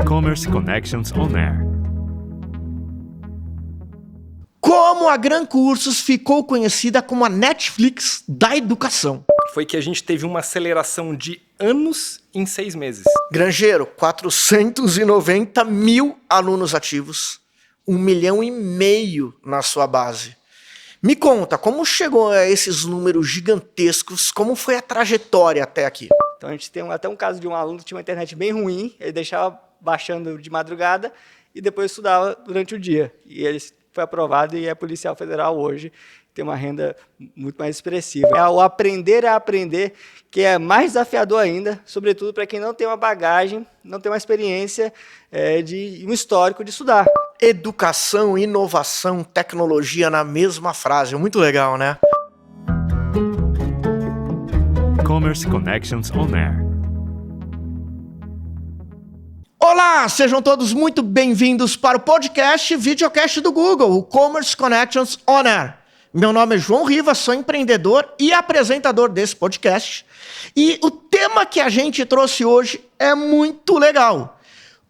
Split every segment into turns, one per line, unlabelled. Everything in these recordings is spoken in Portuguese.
Commerce Connections On Air.
Como a Gran Cursos ficou conhecida como a Netflix da educação?
Foi que a gente teve uma aceleração de anos em 6 meses.
Grangeiro, 490 mil alunos ativos, 1,5 milhão na sua base. Me conta, como chegou a esses números gigantescos, como foi a trajetória até aqui?
Então a gente tem até um caso de um aluno que tinha uma internet bem ruim, ele deixava baixando de madrugada e depois estudava durante o dia. E ele foi aprovado e é policial federal hoje, tem uma renda muito mais expressiva. É o aprender a aprender que é mais desafiador ainda, sobretudo para quem não tem uma bagagem, não tem uma experiência de um histórico de estudar.
Educação, inovação, tecnologia na mesma frase, muito legal, né?
Commerce Connections On Air.
Olá, sejam todos muito bem-vindos para o podcast e videocast do Google, o Commerce Connections On Air. Meu nome é João Rivas, sou empreendedor e apresentador desse podcast. E o tema que a gente trouxe hoje é muito legal.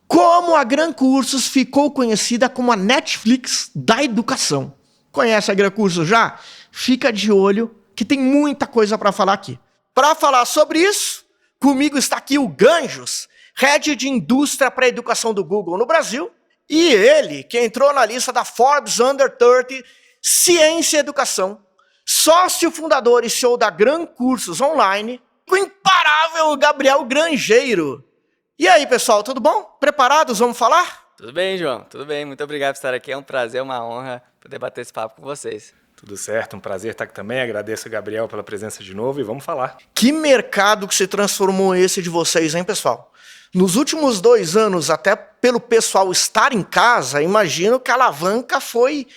Como a Gran Cursos ficou conhecida como a Netflix da educação. Conhece a Gran Cursos já? Fica de olho que tem muita coisa para falar aqui. Para falar sobre isso, comigo está aqui o Ganjos, Head de Indústria para a Educação do Google no Brasil, e ele, que entrou na lista da Forbes Under 30 Ciência e Educação, sócio fundador e CEO da Gran Cursos Online, o imparável Gabriel Grangeiro. E aí, pessoal, tudo bom? Preparados? Vamos falar?
Tudo bem, João? Tudo bem. Muito obrigado por estar aqui. É um prazer, uma honra poder bater esse papo com vocês.
Tudo certo, um prazer estar aqui também. Agradeço a Gabriel pela presença de novo e vamos falar.
Que mercado que se transformou esse de vocês, hein, pessoal? Nos últimos 2 anos, até pelo pessoal estar em casa, imagino que a alavanca foi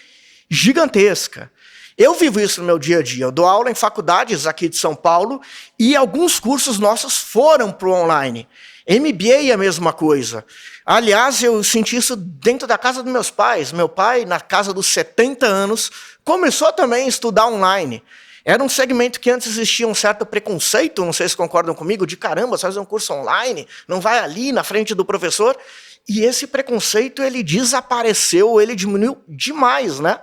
gigantesca. Eu vivo isso no meu dia a dia. Eu dou aula em faculdades aqui de São Paulo e alguns cursos nossos foram para o online. MBA é a mesma coisa. Aliás, eu senti isso dentro da casa dos meus pais. Meu pai, na casa dos 70 anos, começou também a estudar online. Era um segmento que antes existia um certo preconceito, não sei se concordam comigo, de caramba, você faz um curso online, não vai ali na frente do professor. E esse preconceito, ele desapareceu, ele diminuiu demais, né?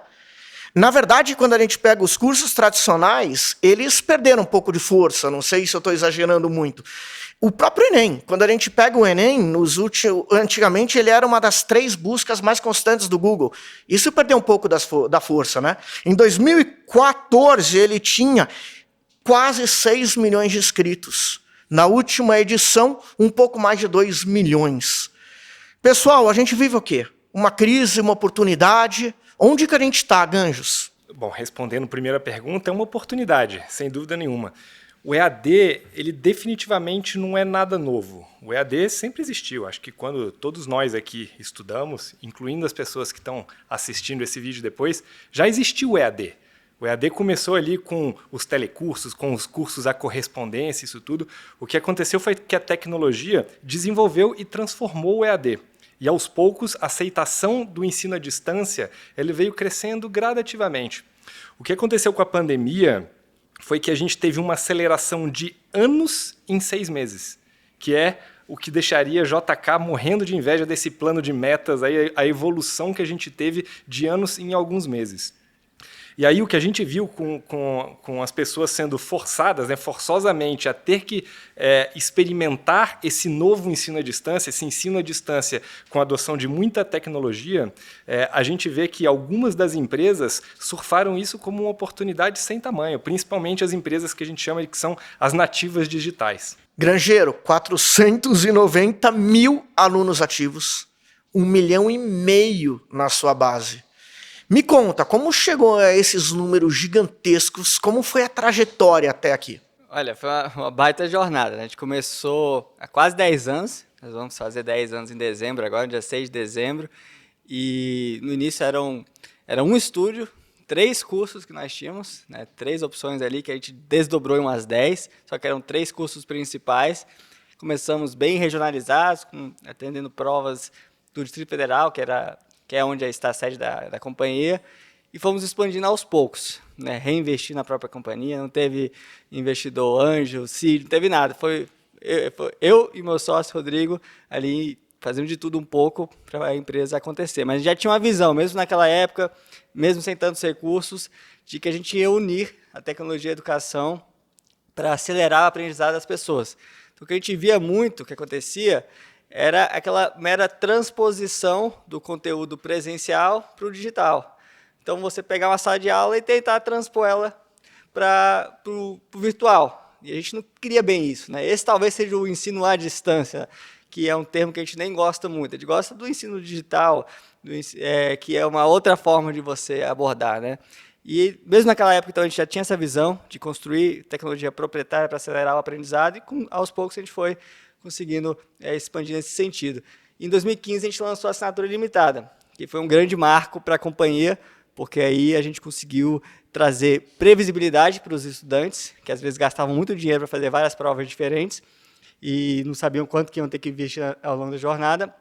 Na verdade, quando a gente pega os cursos tradicionais, eles perderam um pouco de força, não sei se eu estou exagerando muito. O próprio Enem, quando a gente pega o Enem, antigamente ele era uma das 3 buscas mais constantes do Google. Isso perdeu um pouco da força, né? Em 2014 ele tinha quase 6 milhões de inscritos. Na última edição, um pouco mais de 2 milhões. Pessoal, a gente vive o quê? Uma crise, uma oportunidade. Onde que a gente está, Ganjos?
Bom, respondendo a primeira pergunta, é uma oportunidade, sem dúvida nenhuma. O EAD, ele definitivamente não é nada novo. O EAD sempre existiu. Acho que quando todos nós aqui estudamos, incluindo as pessoas que estão assistindo esse vídeo depois, já existiu o EAD. O EAD começou ali com os telecursos, com os cursos à correspondência, isso tudo. O que aconteceu foi que a tecnologia desenvolveu e transformou o EAD. E aos poucos, a aceitação do ensino à distância ele veio crescendo gradativamente. O que aconteceu com a pandemia foi que a gente teve uma aceleração de anos em 6 meses, que é o que deixaria JK morrendo de inveja desse plano de metas, aí, a evolução que a gente teve de anos em alguns meses. E aí o que a gente viu com as pessoas sendo forçadas, né, forçosamente, a ter que experimentar esse novo ensino à distância, esse ensino à distância com a adoção de muita tecnologia, a gente vê que algumas das empresas surfaram isso como uma oportunidade sem tamanho, principalmente as empresas que a gente chama de que são as nativas digitais.
Grangeiro, 490 mil alunos ativos, 1,5 milhão na sua base. Me conta, como chegou a esses números gigantescos, como foi a trajetória até aqui?
Olha, foi uma baita jornada, né? A gente começou há quase 10 anos, nós vamos fazer 10 anos em dezembro agora, dia 6 de dezembro, e no início era um estúdio, 3 cursos que nós tínhamos, né? 3 opções ali que a gente desdobrou em umas 10, só que eram 3 cursos principais. Começamos bem regionalizados, atendendo provas do Distrito Federal, que é onde está a sede da companhia, e fomos expandindo aos poucos, né? Reinvestir na própria companhia, não teve investidor, anjo, seed, não teve nada, foi eu e meu sócio, Rodrigo, ali fazendo de tudo um pouco para a empresa acontecer. Mas já tinha uma visão, mesmo naquela época, mesmo sem tantos recursos, de que a gente ia unir a tecnologia e a educação para acelerar o aprendizado das pessoas. Então, o que a gente via muito, o que acontecia, era aquela mera transposição do conteúdo presencial para o digital. Então, você pegar uma sala de aula e tentar transpor ela para o virtual. E a gente não queria bem isso, né? Esse talvez seja o ensino à distância, que é um termo que a gente nem gosta muito. A gente gosta do ensino digital, que é uma outra forma de você abordar, né? E mesmo naquela época, então, a gente já tinha essa visão de construir tecnologia proprietária para acelerar o aprendizado e, aos poucos, a gente foi conseguindo expandir nesse sentido. Em 2015, a gente lançou a assinatura ilimitada, que foi um grande marco para a companhia, porque aí a gente conseguiu trazer previsibilidade para os estudantes, que às vezes gastavam muito dinheiro para fazer várias provas diferentes e não sabiam quanto que iam ter que investir ao longo da jornada.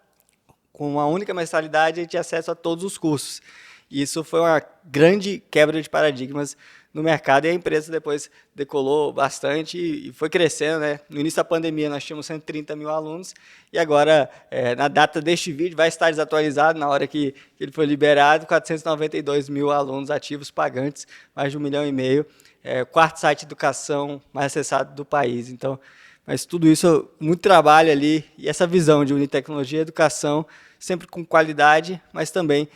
Com uma única mensalidade, a gente tinha acesso a todos os cursos. E isso foi uma grande quebra de paradigmas no mercado, e a empresa depois decolou bastante e foi crescendo, né? No início da pandemia, nós tínhamos 130 mil alunos, e agora, na data deste vídeo, vai estar desatualizado, na hora que ele foi liberado, 492 mil alunos ativos pagantes, mais de 1,5 milhão, o quarto site de educação mais acessado do país. Então, mas tudo isso, muito trabalho ali, e essa visão de unir tecnologia e educação, sempre com qualidade, mas também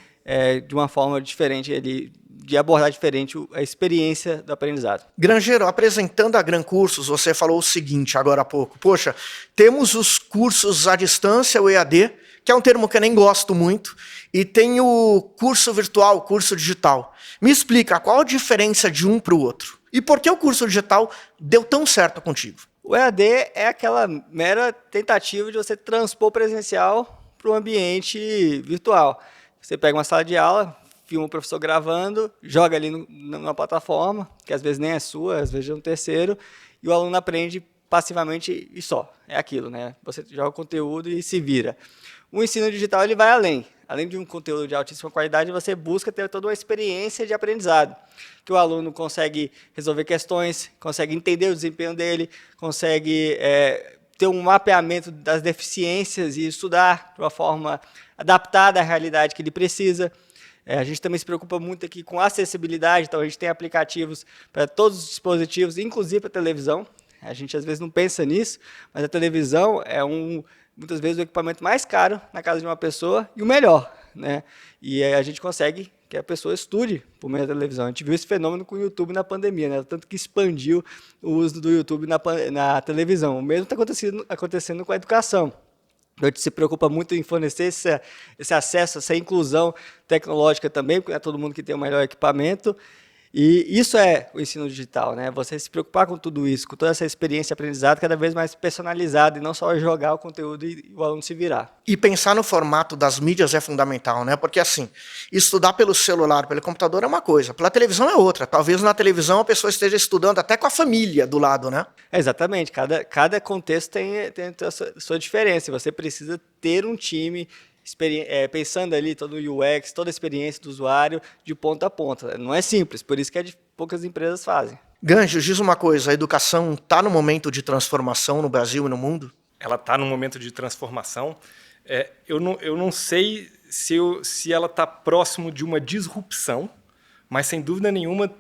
de uma forma diferente, de abordar diferente a experiência do aprendizado.
Grangeiro, apresentando a Gran Cursos, você falou o seguinte agora há pouco. Poxa, temos os cursos à distância, o EAD, que é um termo que eu nem gosto muito, e tem o curso virtual, o curso digital. Me explica, qual a diferença de um para o outro? E por que o curso digital deu tão certo contigo?
O EAD é aquela mera tentativa de você transpor o presencial para o ambiente virtual. Você pega uma sala de aula, filma o professor gravando, joga ali numa plataforma, que às vezes nem é sua, às vezes é um terceiro, e o aluno aprende passivamente e só. É aquilo, né? Você joga o conteúdo e se vira. O ensino digital ele vai além. Além de um conteúdo de altíssima qualidade, você busca ter toda uma experiência de aprendizado, que o aluno consegue resolver questões, consegue entender o desempenho dele, consegue ter um mapeamento das deficiências e estudar de uma forma adaptada à realidade que ele precisa. A gente também se preocupa muito aqui com acessibilidade, então a gente tem aplicativos para todos os dispositivos, inclusive para a televisão. A gente às vezes não pensa nisso, mas a televisão é muitas vezes o equipamento mais caro na casa de uma pessoa e o melhor, né? E a gente consegue que a pessoa estude por meio da televisão. A gente viu esse fenômeno com o YouTube na pandemia, né? Tanto que expandiu o uso do YouTube na televisão. O mesmo está acontecendo com a educação. A gente se preocupa muito em fornecer esse acesso, essa inclusão tecnológica também, porque não é todo mundo que tem o melhor equipamento. E isso é o ensino digital, né? Você se preocupar com tudo isso, com toda essa experiência de aprendizado cada vez mais personalizada e não só jogar o conteúdo e o aluno se virar.
E pensar no formato das mídias é fundamental, né? Porque assim, estudar pelo celular, pelo computador é uma coisa, pela televisão é outra. Talvez na televisão a pessoa esteja estudando até com a família do lado, né?
Exatamente, cada contexto tem a sua diferença. Você precisa ter um time pensando ali todo o UX, toda a experiência do usuário de ponta a ponta. Não é simples, por isso que poucas empresas fazem.
Ganjo, diz uma coisa, a educação está no momento de transformação no Brasil e no mundo?
Ela está num momento de transformação. Eu não sei se ela está próximo de uma disrupção, mas sem dúvida nenhuma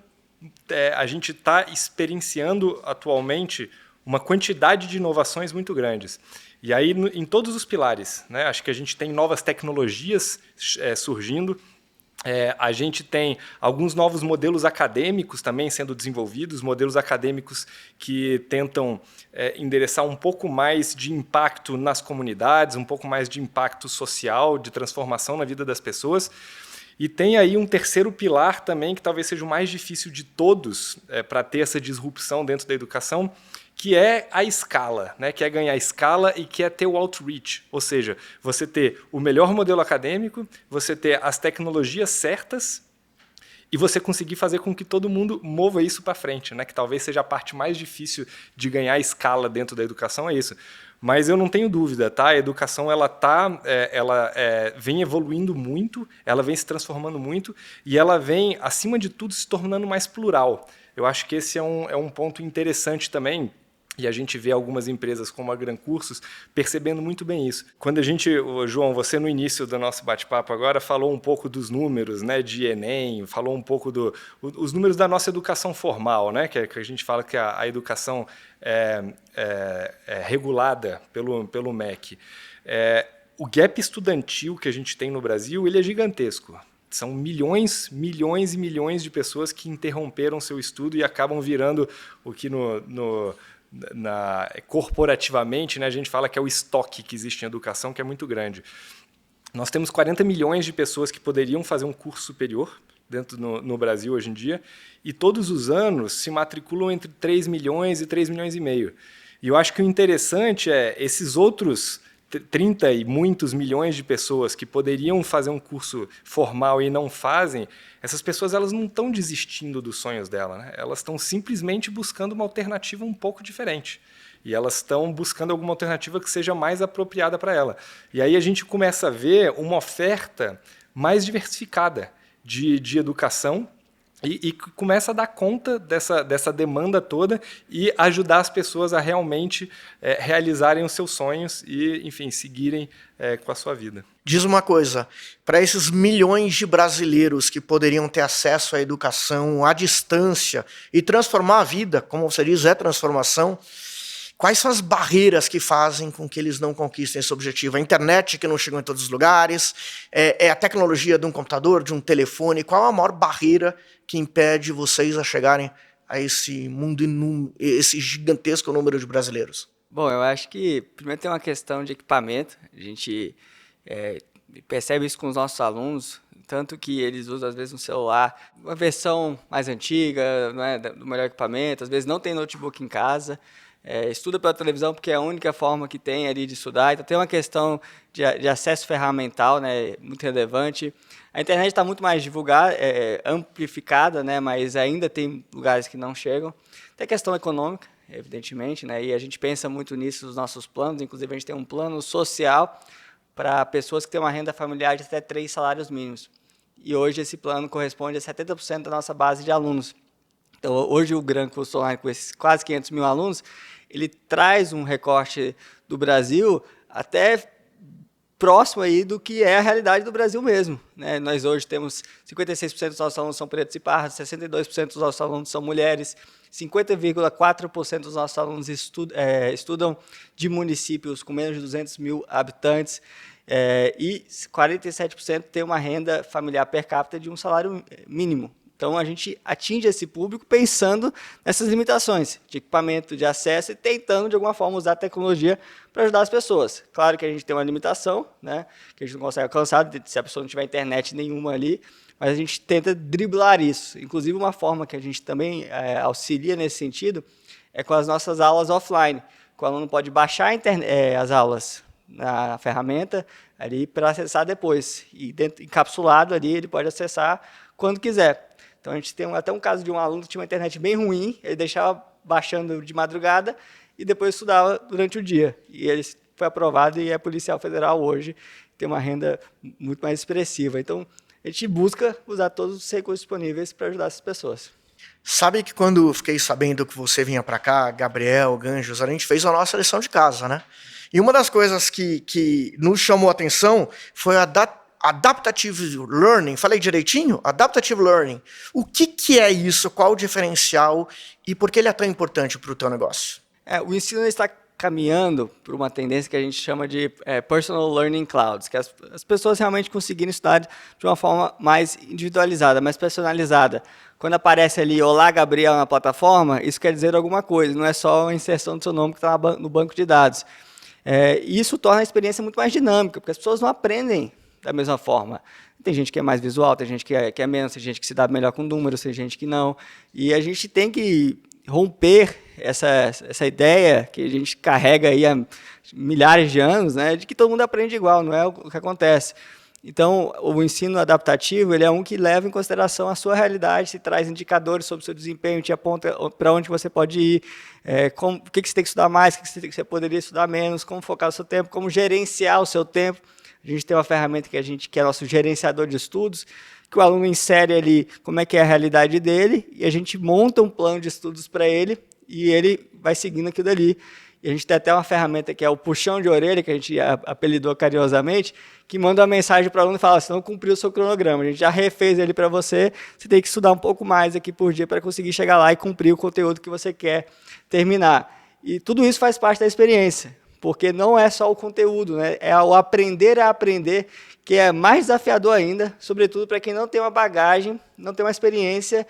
a gente está experienciando atualmente uma quantidade de inovações muito grandes. E aí, em todos os pilares, né? Acho que a gente tem novas tecnologias surgindo, a gente tem alguns novos modelos acadêmicos também sendo desenvolvidos, modelos acadêmicos que tentam endereçar um pouco mais de impacto nas comunidades, um pouco mais de impacto social, de transformação na vida das pessoas. E tem aí um terceiro pilar também, que talvez seja o mais difícil de todos para ter essa disrupção dentro da educação, que é a escala, né? Que é ganhar escala e que é ter o outreach, ou seja, você ter o melhor modelo acadêmico, você ter as tecnologias certas e você conseguir fazer com que todo mundo mova isso para frente, né? Que talvez seja a parte mais difícil de ganhar escala dentro da educação, é isso. Mas eu não tenho dúvida, tá? A educação ela vem evoluindo muito, ela vem se transformando muito e ela vem, acima de tudo, se tornando mais plural. Eu acho que esse é um ponto interessante também. E a gente vê algumas empresas como a Gran Cursos percebendo muito bem isso. Quando a gente, João, você no início do nosso bate-papo agora falou um pouco dos números, né, de Enem, falou um pouco os números da nossa educação formal, né, que a gente fala que a educação é regulada pelo MEC. O gap estudantil que a gente tem no Brasil, ele é gigantesco. São milhões, milhões e milhões de pessoas que interromperam seu estudo e acabam virando o que corporativamente, né, a gente fala que é o estoque que existe em educação, que é muito grande. Nós temos 40 milhões de pessoas que poderiam fazer um curso superior no Brasil hoje em dia, e todos os anos se matriculam entre 3 milhões e 3 milhões e meio. E eu acho que o interessante é esses outros 30 e muitos milhões de pessoas que poderiam fazer um curso formal e não fazem, essas pessoas elas não estão desistindo dos sonhos dela, né? Elas estão simplesmente buscando uma alternativa um pouco diferente. E elas estão buscando alguma alternativa que seja mais apropriada para ela. E aí a gente começa a ver uma oferta mais diversificada de educação e começa a dar conta dessa demanda toda e ajudar as pessoas a realmente realizarem os seus sonhos e, enfim, seguirem com a sua vida.
Diz uma coisa, para esses milhões de brasileiros que poderiam ter acesso à educação à distância e transformar a vida, como você diz, é transformação, quais são as barreiras que fazem com que eles não conquistem esse objetivo? A internet que não chegou em todos os lugares, é a tecnologia de um computador, de um telefone, qual a maior barreira que impede vocês a chegarem a esse mundo, esse gigantesco número de brasileiros?
Bom, eu acho que primeiro tem uma questão de equipamento. A gente percebe isso com os nossos alunos, tanto que eles usam às vezes um celular, uma versão mais antiga, não é, do melhor equipamento, às vezes não tem notebook em casa, estuda pela televisão porque é a única forma que tem ali de estudar. Então tem uma questão de acesso ferramental, né, muito relevante. A internet está muito mais divulgada, amplificada, né, mas ainda tem lugares que não chegam. Tem a questão econômica, evidentemente, né, e a gente pensa muito nisso nos nossos planos. Inclusive, a gente tem um plano social para pessoas que têm uma renda familiar de até 3 salários mínimos. E hoje esse plano corresponde a 70% da nossa base de alunos. Então, hoje o Gran Cursos Online, com esses quase 500 mil alunos, ele traz um recorte do Brasil até próximo aí do que é a realidade do Brasil mesmo, né? Nós hoje temos 56% dos nossos alunos são pretos e pardos, 62% dos nossos alunos são mulheres, 50,4% dos nossos alunos estudam de municípios com menos de 200 mil habitantes, e 47% têm uma renda familiar per capita de um salário mínimo. Então, a gente atinge esse público pensando nessas limitações de equipamento, de acesso e tentando, de alguma forma, usar a tecnologia para ajudar as pessoas. Claro que a gente tem uma limitação, né, que a gente não consegue alcançar se a pessoa não tiver internet nenhuma ali, mas a gente tenta driblar isso. Inclusive, uma forma que a gente também auxilia nesse sentido é com as nossas aulas offline. O aluno pode baixar as aulas na ferramenta ali para acessar depois. E encapsulado ali, ele pode acessar quando quiser. Então, a gente tem até um caso de um aluno que tinha uma internet bem ruim, ele deixava baixando de madrugada e depois estudava durante o dia. E ele foi aprovado e é policial federal hoje, tem uma renda muito mais expressiva. Então, a gente busca usar todos os recursos disponíveis para ajudar essas pessoas.
Sabe que quando fiquei sabendo que você vinha para cá, Gabriel, Ganjos, a gente fez a nossa lição de casa, né? E uma das coisas que nos chamou a atenção foi a Adaptative Learning. Falei direitinho? Adaptative Learning. O que é isso? Qual o diferencial? E por que ele é tão importante para o teu negócio?
O ensino está caminhando por uma tendência que a gente chama de Personal Learning Clouds, que as pessoas realmente conseguirem estudar de uma forma mais individualizada, mais personalizada. Quando aparece ali Olá, Gabriel na plataforma, isso quer dizer alguma coisa, não é só a inserção do seu nome que está no banco de dados. Isso torna a experiência muito mais dinâmica, porque as pessoas não aprendem da mesma forma. Tem gente que é mais visual, tem gente que é menos, tem gente que se dá melhor com números, tem gente que não. E a gente tem que romper essa ideia que a gente carrega aí há milhares de anos, né, de que todo mundo aprende igual, não é o que acontece. Então, o ensino adaptativo ele é um que leva em consideração a sua realidade, te traz indicadores sobre o seu desempenho, te aponta para onde você pode ir, o que você tem que estudar mais, o que você poderia estudar menos, como focar o seu tempo, como gerenciar o seu tempo. A gente tem uma ferramenta que é nosso gerenciador de estudos, que o aluno insere ali como é que é a realidade dele, e a gente monta um plano de estudos para ele, e ele vai seguindo aquilo dali. E a gente tem até uma ferramenta que é o puxão de orelha, que a gente apelidou carinhosamente, que manda uma mensagem para o aluno e fala: você não cumpriu o seu cronograma, a gente já refez ele para você, você tem que estudar um pouco mais aqui por dia para conseguir chegar lá e cumprir o conteúdo que você quer terminar. E tudo isso faz parte da experiência, porque não é só o conteúdo, né? É o aprender a aprender, que é mais desafiador ainda, sobretudo para quem não tem uma bagagem, não tem uma experiência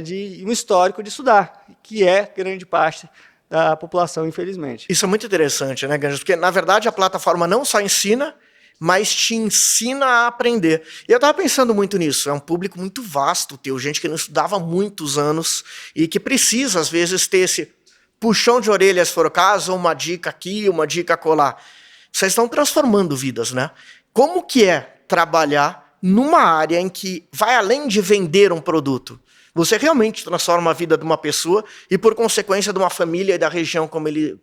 de um histórico de estudar, que é grande parte da população, infelizmente.
Isso é muito interessante, né, Ganges? Porque, na verdade, a plataforma não só ensina, mas te ensina a aprender. E eu estava pensando muito nisso. É um público muito vasto teu, gente que não estudava há muitos anos e que precisa, às vezes, ter esse puxão de orelha, se for o caso, uma dica aqui, uma dica acolá. Vocês estão transformando vidas, né? Como que é trabalhar numa área em que vai além de vender um produto? Você realmente transforma a vida de uma pessoa e, por consequência, de uma família e da região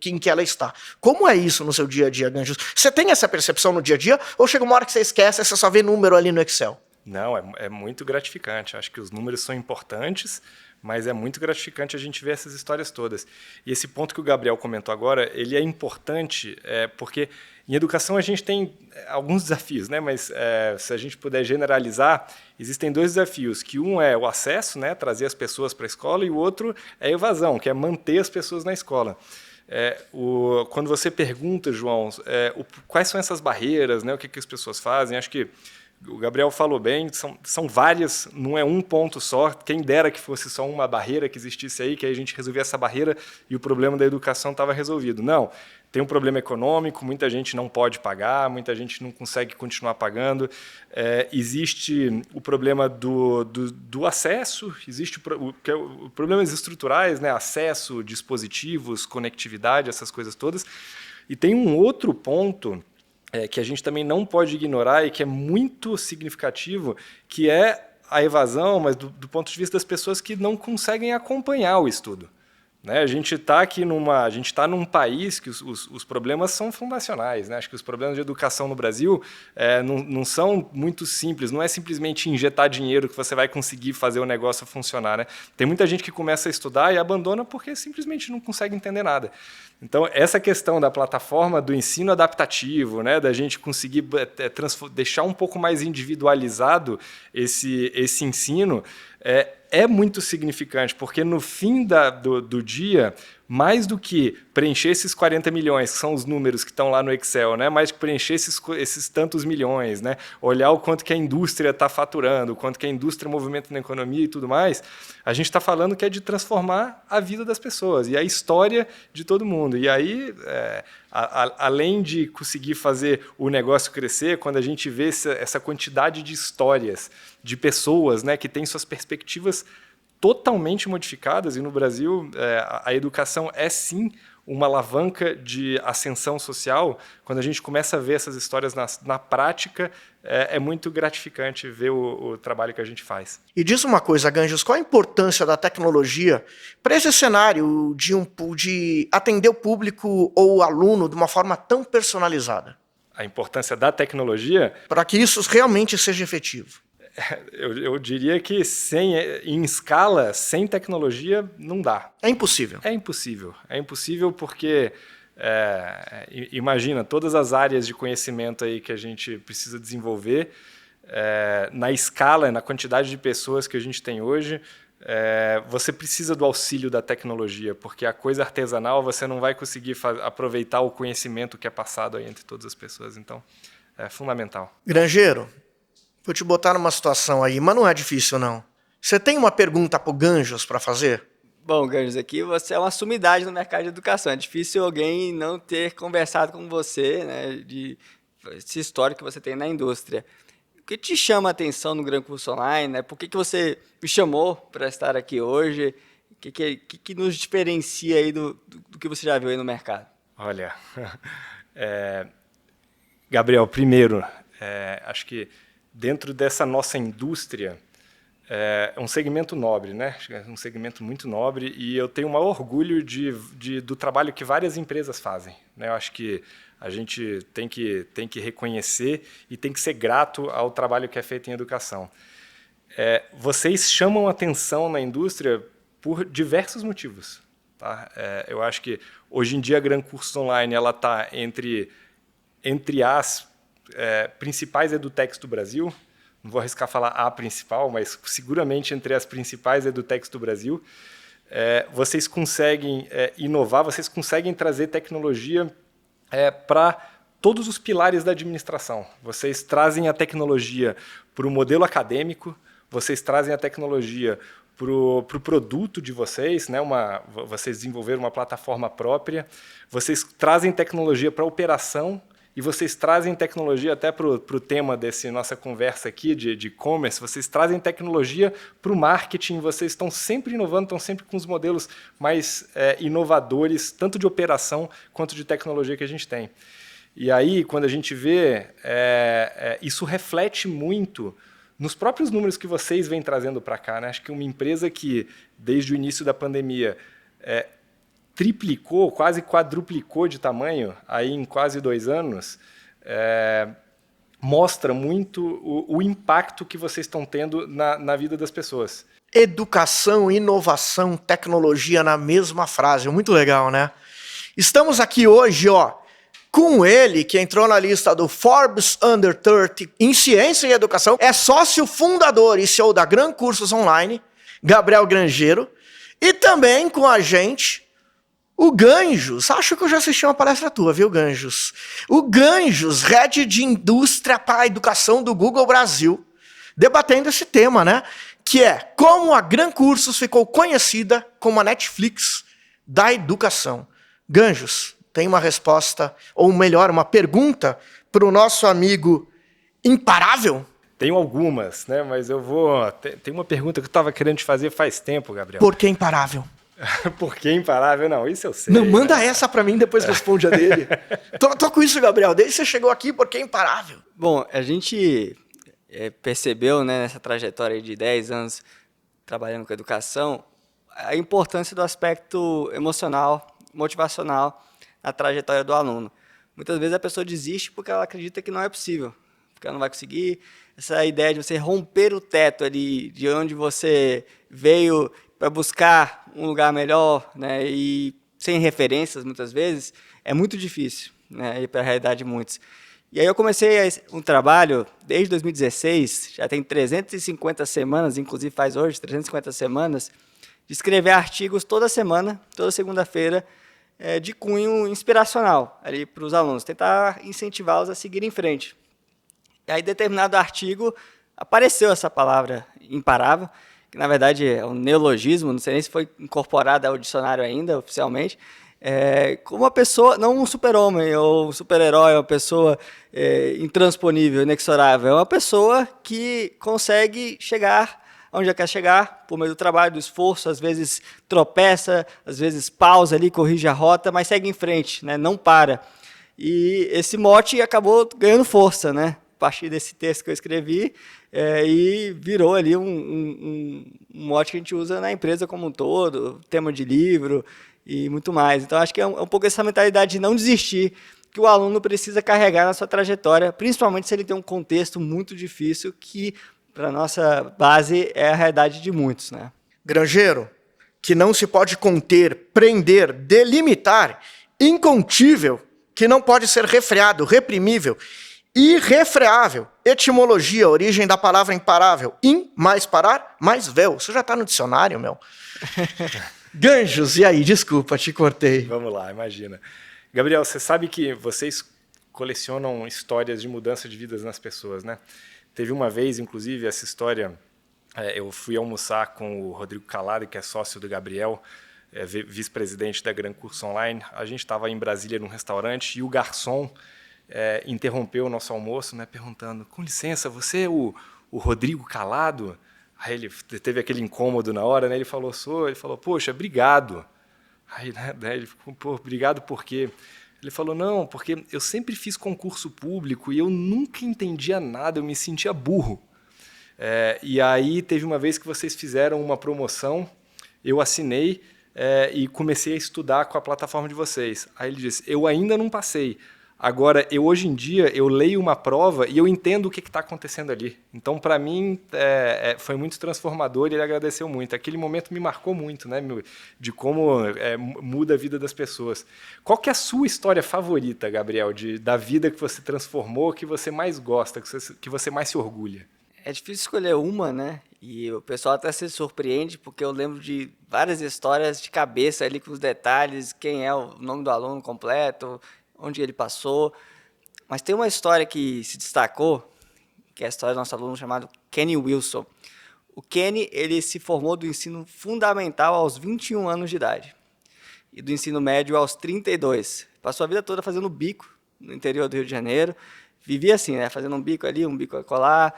em que ela está. Como é isso no seu dia a dia, Ganges? Você tem essa percepção no dia a dia ou chega uma hora que você esquece e você só vê número ali no Excel?
Não, é muito gratificante. Acho que os números são importantes, mas é muito gratificante a gente ver essas histórias todas. E esse ponto que o Gabriel comentou agora, ele é importante porque em educação a gente tem alguns desafios, né? Mas se a gente puder generalizar, existem dois desafios, que um é o acesso, né? Trazer as pessoas para a escola, e o outro é a evasão, que é manter as pessoas na escola. Quando você pergunta, João, quais são essas barreiras, né? O que as pessoas fazem, acho que o Gabriel falou bem, são várias, não é um ponto só. Quem dera que fosse só uma barreira que existisse aí, que aí a gente resolvia essa barreira e o problema da educação estava resolvido. Não, tem um problema econômico, muita gente não pode pagar, muita gente não consegue continuar pagando. Existe o problema do acesso, existe problemas estruturais, né? Acesso, dispositivos, conectividade, essas coisas todas. E tem um outro ponto que a gente também não pode ignorar e que é muito significativo, que é a evasão, mas do ponto de vista das pessoas que não conseguem acompanhar o estudo. Né? A gente está aqui num país que os problemas são fundacionais. Né? Acho que os problemas de educação no Brasil não são muito simples. Não é simplesmente injetar dinheiro que você vai conseguir fazer o negócio funcionar. Né? Tem muita gente que começa a estudar e abandona porque simplesmente não consegue entender nada. Então, essa questão da plataforma do ensino adaptativo, né, da gente conseguir deixar um pouco mais individualizado esse ensino, é muito significante, porque no fim do dia, mais do que preencher esses 40 milhões, que são os números que estão lá no Excel, né? Mais do que preencher esses tantos milhões, né? Olhar o quanto que a indústria está faturando, o quanto que a indústria movimenta na economia e tudo mais, a gente está falando que é de transformar a vida das pessoas e a história de todo mundo. E aí, além de conseguir fazer o negócio crescer, quando a gente vê essa quantidade de histórias, de pessoas, né, que têm suas perspectivas totalmente modificadas, e no Brasil a educação é sim uma alavanca de ascensão social, quando a gente começa a ver essas histórias na prática, é muito gratificante ver o trabalho que a gente faz.
E diz uma coisa, Ganges, qual a importância da tecnologia para esse cenário de atender o público ou o aluno de uma forma tão personalizada?
A importância da tecnologia?
Para que isso realmente seja efetivo.
Eu diria que em escala, sem tecnologia, não dá.
É impossível.
É impossível. É impossível porque, imagina, todas as áreas de conhecimento aí que a gente precisa desenvolver, na escala, na quantidade de pessoas que a gente tem hoje, você precisa do auxílio da tecnologia, porque a coisa artesanal você não vai conseguir aproveitar o conhecimento que é passado aí entre todas as pessoas. Então, é fundamental.
Grangeiro, vou te botar numa situação aí, mas não é difícil, não. Você tem uma pergunta para o Ganges para fazer?
Bom, Ganges, aqui você é uma sumidade no mercado de educação. É difícil alguém não ter conversado com você, né, de esse histórico que você tem na indústria. O que te chama a atenção no Gran Curso Online? Né? Por que você me chamou para estar aqui hoje? O que nos diferencia aí do que você já viu aí no mercado?
Olha, Gabriel, primeiro, acho que dentro dessa nossa indústria, é um segmento nobre, né? É um segmento muito nobre, e eu tenho o maior orgulho do trabalho que várias empresas fazem. Né? Eu acho que a gente tem que reconhecer e tem que ser grato ao trabalho que é feito em educação. Vocês chamam atenção na indústria por diversos motivos. Tá? Eu acho que hoje em dia a Gran Cursos Online ela está entre as principais edutechs do Brasil. Não vou arriscar falar a principal, mas seguramente entre as principais edutechs do Brasil. Vocês conseguem inovar, vocês conseguem trazer tecnologia para todos os pilares da administração. Vocês trazem a tecnologia para o modelo acadêmico, vocês trazem a tecnologia para o produto de vocês, né? Vocês desenvolveram uma plataforma própria, vocês trazem tecnologia para a operação e vocês trazem tecnologia até para o tema dessa nossa conversa aqui de e-commerce, vocês trazem tecnologia para o marketing, vocês estão sempre inovando, estão sempre com os modelos mais inovadores, tanto de operação quanto de tecnologia que a gente tem. E aí, quando a gente vê, isso reflete muito nos próprios números que vocês vêm trazendo para cá. Né? Acho que uma empresa que, desde o início da pandemia, triplicou, quase quadruplicou de tamanho aí em quase 2 anos, mostra muito o impacto que vocês estão tendo na vida das pessoas.
Educação, inovação, tecnologia na mesma frase. Muito legal, né? Estamos aqui hoje, com ele, que entrou na lista do Forbes Under 30 em ciência e educação, é sócio fundador e CEO da Gran Cursos Online, Gabriel Grangeiro, e também com a gente, o Ganjos. Acho que eu já assisti uma palestra tua, viu, Ganjos? O Ganjos, Head de Indústria para a Educação do Google Brasil, debatendo esse tema, né? Que é como a Gran Cursos ficou conhecida como a Netflix da educação. Ganjos, tem uma resposta, ou melhor, uma pergunta para o nosso amigo imparável?
Tenho algumas, né? Mas eu vou... Tem uma pergunta que eu estava querendo te fazer faz tempo, Gabriel.
Por que imparável?
Por que imparável? Não, isso eu sei.
Não, manda essa para mim, depois responde a dele. Tô com isso, Gabriel. Desde que você chegou aqui, por que imparável?
Bom, a gente percebeu, né, nessa trajetória de 10 anos trabalhando com educação, a importância do aspecto emocional, motivacional na trajetória do aluno. Muitas vezes a pessoa desiste porque ela acredita que não é possível, porque ela não vai conseguir. Essa ideia de você romper o teto ali, de onde você veio para buscar um lugar melhor, né, e sem referências, muitas vezes, é muito difícil, né, para a realidade de muitos. E aí eu comecei um trabalho desde 2016, já tem 350 semanas, inclusive faz hoje 350 semanas, de escrever artigos toda semana, toda segunda-feira, de cunho inspiracional ali para os alunos, tentar incentivá-los a seguir em frente. E aí, em determinado artigo, apareceu essa palavra imparável, que na verdade é um neologismo, não sei nem se foi incorporada ao dicionário ainda, oficialmente, como uma pessoa, não um super-homem ou um super-herói, uma pessoa intransponível, inexorável, é uma pessoa que consegue chegar onde ela quer chegar, por meio do trabalho, do esforço, às vezes tropeça, às vezes pausa ali, corrige a rota, mas segue em frente, né? Não para. E esse mote acabou ganhando força, né? A partir desse texto que eu escrevi, e virou ali um mote que a gente usa na empresa como um todo, tema de livro e muito mais. Então, acho que é um pouco essa mentalidade de não desistir, que o aluno precisa carregar na sua trajetória, principalmente se ele tem um contexto muito difícil que, para a nossa base, é a realidade de muitos, né?
Grangeiro, que não se pode conter, prender, delimitar, incontível, que não pode ser refreado, reprimível, irrefreável. Etimologia, origem da palavra imparável. In, mais parar, mais véu. Isso já está no dicionário, meu. Ganjos, e aí? Desculpa, te cortei.
Vamos lá, imagina. Gabriel, você sabe que vocês colecionam histórias de mudança de vidas nas pessoas, né? Teve uma vez, inclusive, essa história, eu fui almoçar com o Rodrigo Calado, que é sócio do Gabriel, vice-presidente da Gran Cursos Online. A gente estava em Brasília num restaurante e o garçom interrompeu o nosso almoço, né, perguntando, com licença, você é o Rodrigo Calado? Aí ele teve aquele incômodo na hora, né? Ele falou, sou. Ele falou, poxa, obrigado. Aí, né, ele ficou, pô, obrigado por quê? Ele falou, não, porque eu sempre fiz concurso público e eu nunca entendia nada, eu me sentia burro. E aí teve uma vez que vocês fizeram uma promoção, eu assinei e comecei a estudar com a plataforma de vocês. Aí ele disse, eu ainda não passei. Agora, hoje em dia, eu leio uma prova e eu entendo o que está acontecendo ali. Então, para mim, foi muito transformador e ele agradeceu muito. Aquele momento me marcou muito, né, de como muda a vida das pessoas. Qual que é a sua história favorita, Gabriel, da vida que você transformou, que você mais gosta, que você mais se orgulha?
É difícil escolher uma, né? E o pessoal até se surpreende, porque eu lembro de várias histórias de cabeça ali com os detalhes, quem é o nome do aluno completo, onde ele passou. Mas tem uma história que se destacou, que é a história do nosso aluno chamado Kenny Wilson. O Kenny, ele se formou do ensino fundamental aos 21 anos de idade e do ensino médio aos 32. Passou a vida toda fazendo bico no interior do Rio de Janeiro. Vivia assim, né? Fazendo um bico ali, um bico acolá,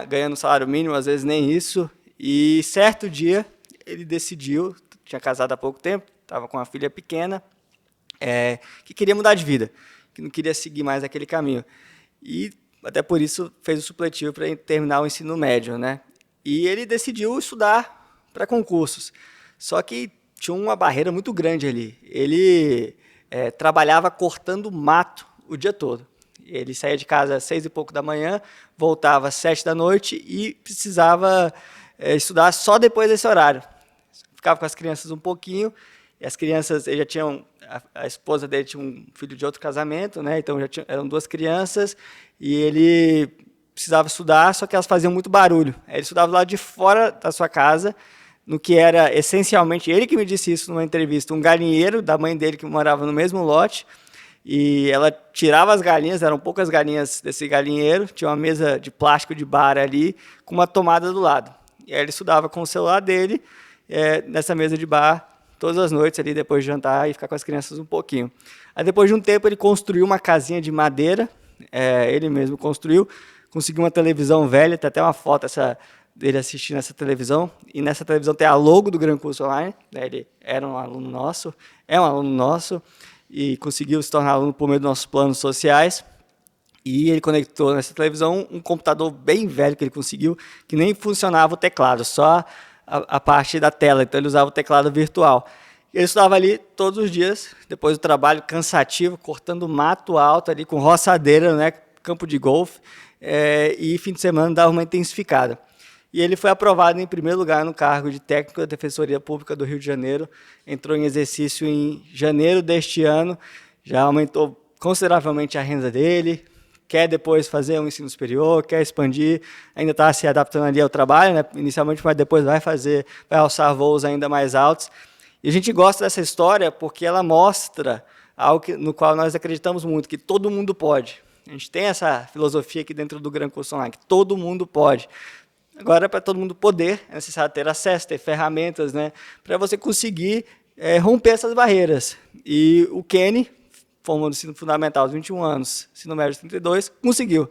ganhando salário mínimo, às vezes nem isso. E certo dia, ele decidiu, tinha casado há pouco tempo, estava com uma filha pequena, que queria mudar de vida, que não queria seguir mais aquele caminho. E até por isso fez o supletivo para terminar o ensino médio, né? E ele decidiu estudar para concursos. Só que tinha uma barreira muito grande ali. Ele trabalhava cortando mato o dia todo. Ele saía de casa às 6 e pouco da manhã, voltava às 7 da noite e precisava estudar só depois desse horário. Ficava com as crianças um pouquinho, e as crianças, ele já tinham, a esposa dele tinha um filho de outro casamento, né? Então eram 2 crianças, e ele precisava estudar, só que elas faziam muito barulho. Ele estudava lá de fora da sua casa, no que era essencialmente, ele que me disse isso numa entrevista, um galinheiro da mãe dele que morava no mesmo lote, e ela tirava as galinhas, eram poucas galinhas desse galinheiro, tinha uma mesa de plástico de bar ali, com uma tomada do lado. E aí ele estudava com o celular dele, nessa mesa de bar, todas as noites ali, depois de jantar, e ficar com as crianças um pouquinho. Aí depois de um tempo ele construiu uma casinha de madeira, ele mesmo construiu, conseguiu uma televisão velha, tem até uma foto dele assistindo essa televisão, e nessa televisão tem a logo do Gran Curso Online, né? Ele era um aluno nosso, é um aluno nosso, e conseguiu se tornar aluno por meio dos nossos planos sociais, e ele conectou nessa televisão um computador bem velho que ele conseguiu, que nem funcionava o teclado, só a parte da tela, então ele usava o teclado virtual. Ele estudava ali todos os dias, depois do trabalho cansativo, cortando mato alto ali, com roçadeira, né, campo de golfe, e fim de semana dava uma intensificada. E ele foi aprovado em primeiro lugar no cargo de técnico da Defensoria Pública do Rio de Janeiro, entrou em exercício em janeiro deste ano, já aumentou consideravelmente a renda dele, quer depois fazer um ensino superior, quer expandir, ainda está se adaptando ali ao trabalho, né, inicialmente, mas depois vai alçar voos ainda mais altos. E a gente gosta dessa história porque ela mostra algo no qual nós acreditamos muito, que todo mundo pode. A gente tem essa filosofia aqui dentro do Gran Curso Online, que todo mundo pode. Agora, para todo mundo poder, é necessário ter acesso, ter ferramentas, né, para você conseguir romper essas barreiras. E o Kenny, formou no ensino fundamental aos 21 anos, ensino médio aos 32, conseguiu.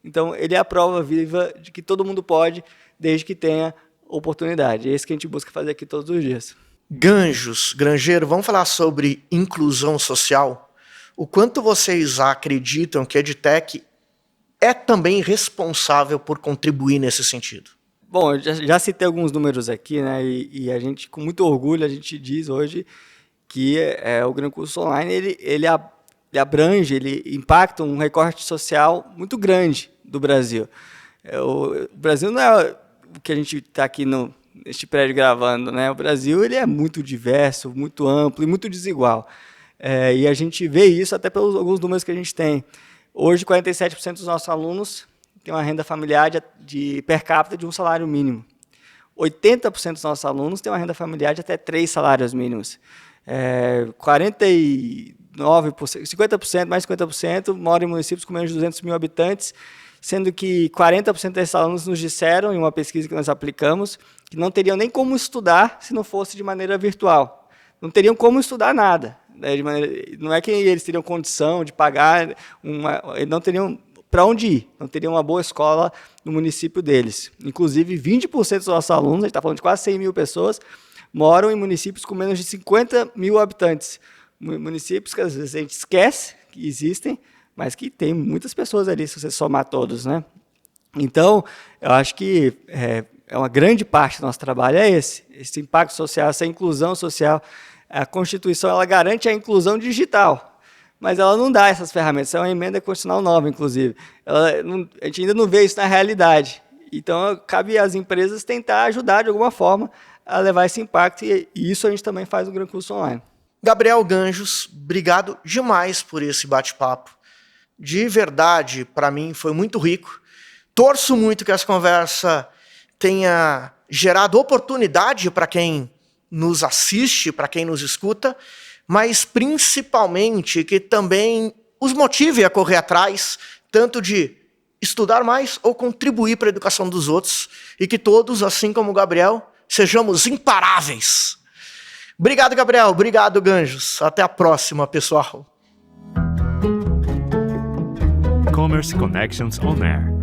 Então, ele é a prova viva de que todo mundo pode, desde que tenha oportunidade. É isso que a gente busca fazer aqui todos os dias.
Ganjos, Grangeiro, vamos falar sobre inclusão social? O quanto vocês acreditam que a EdTech é também responsável por contribuir nesse sentido?
Bom, eu já citei alguns números aqui, né? E a gente, com muito orgulho, a gente diz hoje que o Gran Curso Online ele abrange, ele impacta um recorte social muito grande do Brasil. O Brasil não é o que a gente está aqui neste prédio gravando, né? O Brasil ele é muito diverso, muito amplo e muito desigual. E a gente vê isso até pelos alguns números que a gente tem. Hoje, 47% dos nossos alunos têm uma renda familiar de per capita de um salário mínimo. 80% dos nossos alunos têm uma renda familiar de até 3 salários mínimos. 49%, 50%, mais de 50% moram em municípios com menos de 200 mil habitantes, sendo que 40% desses alunos nos disseram, em uma pesquisa que nós aplicamos, que não teriam nem como estudar se não fosse de maneira virtual. Não teriam como estudar nada. Não é que eles teriam condição de pagar, eles não teriam para onde ir, não teriam uma boa escola no município deles. Inclusive, 20% dos nossos alunos, a gente está falando de quase 100 mil pessoas, moram em municípios com menos de 50 mil habitantes. Municípios que às vezes a gente esquece que existem, mas que tem muitas pessoas ali, se você somar todos, né? Então, eu acho que uma grande parte do nosso trabalho é esse impacto social, essa inclusão social. A Constituição ela garante a inclusão digital, mas ela não dá essas ferramentas. É uma emenda constitucional nova, inclusive. A gente ainda não vê isso na realidade. Então, cabe às empresas tentar ajudar de alguma forma a levar esse impacto, e isso a gente também faz no Gran Curso Online.
Gabriel Ganjos, obrigado demais por esse bate-papo. De verdade, para mim, foi muito rico. Torço muito que essa conversa tenha gerado oportunidade para quem nos assiste, para quem nos escuta, mas principalmente que também os motive a correr atrás, tanto de estudar mais ou contribuir para a educação dos outros, e que todos, assim como o Gabriel, sejamos imparáveis. Obrigado, Gabriel. Obrigado, Ganjos. Até a próxima, pessoal.
Commerce Connections On Air.